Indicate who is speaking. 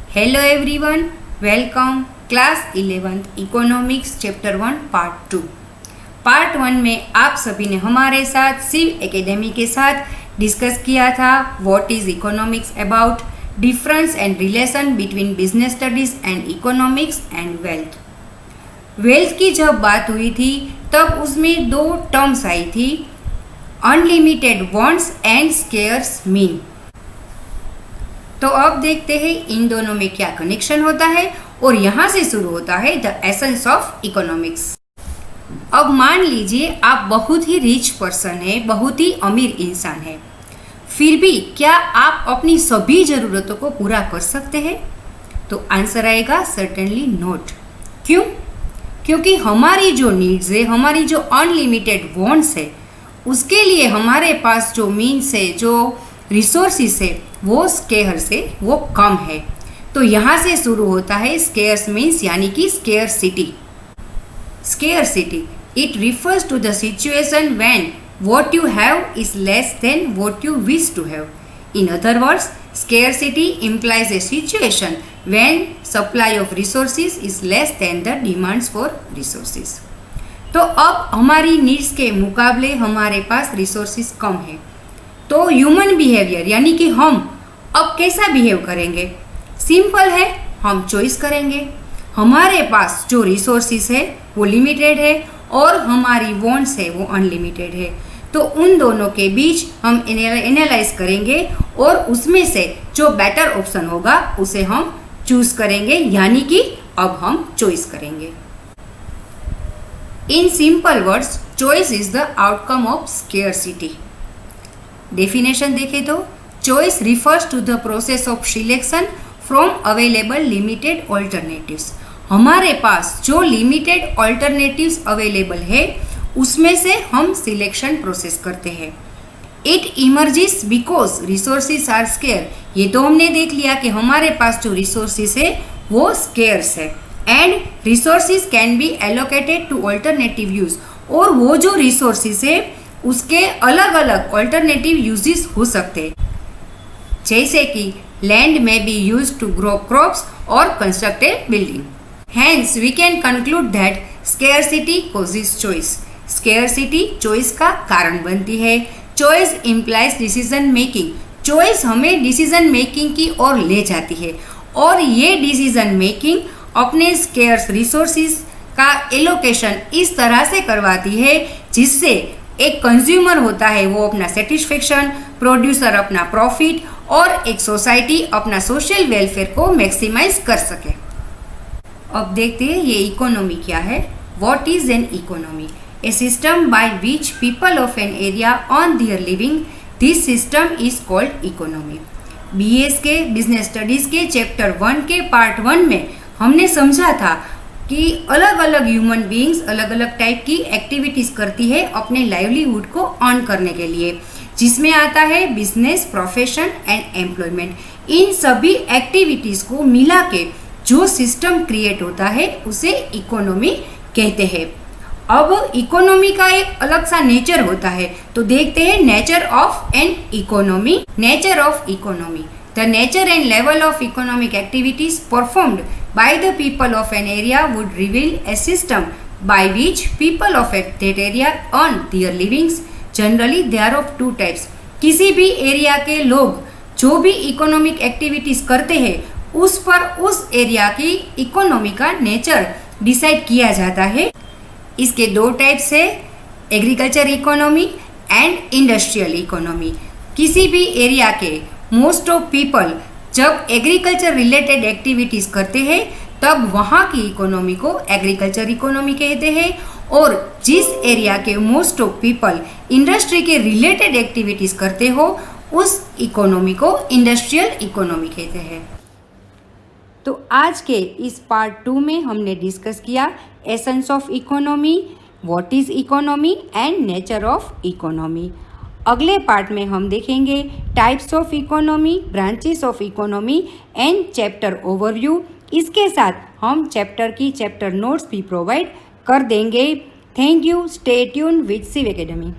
Speaker 1: Hello everyone, welcome class 11th economics chapter 1 part 2। Part 1 में आप सभी ने हमारे साथ शिव एकेडमी के साथ डिस्कस किया था what is economics about, difference and relation between business studies and economics and wealth. Wealth की जब बात हुई थी तब उसमें दो टर्म्स आई थी, unlimited wants and scarce mean. तो अब देखते हैं इन दोनों में क्या कनेक्शन होता है और यहाँ से शुरू होता है द एसेंस ऑफ इकोनॉमिक्स। अब मान लीजिए आप बहुत ही रिच पर्सन है, बहुत ही अमीर इंसान है, फिर भी क्या आप अपनी सभी ज़रूरतों को पूरा कर सकते हैं? तो आंसर आएगा सर्टेनली नॉट। क्यों? क्योंकि हमारी जो नीड्स है, हमारी जो अनलिमिटेड वांट्स है, उसके लिए हमारे पास जो मीन्स है, जो रिसोर्सिस है, वो स्केर्स से वो कम है। तो यहाँ से शुरू होता है स्केर्स मीन्स यानी कि scarcity. Scarcity it refers to the situation when what you have is less than what you wish to have. In other words, scarcity implies a situation when supply of resources is less than the demands for resources. तो अब हमारी needs के मुकाबले हमारे पास resources कम है, तो human behaviour यानी कि हम अब कैसा बिहेव करेंगे? सिंपल है, हम चॉइस करेंगे। हमारे पास जो रिसोर्सेज है वो लिमिटेड है और हमारी वांट्स है वो अनलिमिटेड है, तो उन दोनों के बीच हम एनालाइज करेंगे और उसमें से जो बेटर ऑप्शन होगा उसे हम चूज करेंगे, यानी कि अब हम चॉइस करेंगे। In simple words, choice is the outcome of scarcity. Definition देखें तो choice refers to the process of selection from available limited alternatives. हमारे पास जो लिमिटेड ऑल्टरनेटिव्स अवेलेबल है उसमें से हम सिलेक्शन प्रोसेस करते हैं। It emerges because resources are scarce. ये तो हमने देख लिया कि हमारे पास जो रिसोर्सेज है वो स्केर्स है and resources can be allocated two alternative use. और वो जो रिसोर्सेज है उसके अलग अलग ऑल्टरनेटिव यूजेस हो सकते हैं, जैसे कि लैंड में be use to grow crops और construct a building. Hence, we can conclude that scarcity causes choice. Scarcity choice का कारण बनती है। Choice implies decision making. Choice हमें decision making की ओर ले जाती है और ये decision making अपने scarce resources का एलोकेशन इस तरह से करवाती है जिससे एक कंज्यूमर होता है वो अपना सेटिस्फेक्शन, प्रोड्यूसर अपना प्रॉफिट और एक सोसाइटी अपना सोशल वेलफेयर को मैक्सिमाइज कर सके। अब देखते हैं ये इकोनॉमी क्या है। What is an economy? A system by which people of an area earn their living, this system is called economy. BS के बिजनेस स्टडीज के चैप्टर 1 के पार्ट 1 में हमने समझा था कि अलग अलग ह्यूमन बीइंग्स अलग अलग टाइप की एक्टिविटीज करती है अपने लाइवलीहुड को अर्न करने के लिए, जिसमें आता है बिजनेस, प्रोफेशन एंड एम्प्लॉयमेंट। इन सभी एक्टिविटीज को मिला के जो सिस्टम क्रिएट होता है उसे इकोनॉमी कहते हैं। अब इकोनॉमी का एक अलग सा नेचर होता है, तो देखते हैं nature of an economy. Nature of economy, the nature and level of economic activities performed by the people of an area would reveal a system by which people of that area earn their livings. Generally they are of two types. किसी भी area के लोग जो भी economic activities करते हैं उस पर उस एरिया की इकोनॉमी का नेचर डिसाइड किया जाता है। इसके दो टाइप्स है, agriculture economy and industrial economy. किसी भी एरिया के मोस्ट ऑफ पीपल जब एग्रीकल्चर रिलेटेड एक्टिविटीज करते हैं तब वहाँ की इकोनॉमी को एग्रीकल्चर इकोनॉमी कहते हैं, और जिस एरिया के मोस्ट ऑफ पीपल इंडस्ट्री के रिलेटेड एक्टिविटीज करते हो उस इकोनॉमी को इंडस्ट्रियल इकोनॉमी कहते हैं। तो आज के इस पार्ट 2 में हमने डिस्कस किया essence of economy, what is economy and nature of economy. अगले पार्ट में हम देखेंगे types of economy, branches of economy and chapter overview. इसके साथ हम चैप्टर की चैप्टर नोट्स भी प्रोवाइड कर देंगे। Thank you. Stay tune with Shiv academy.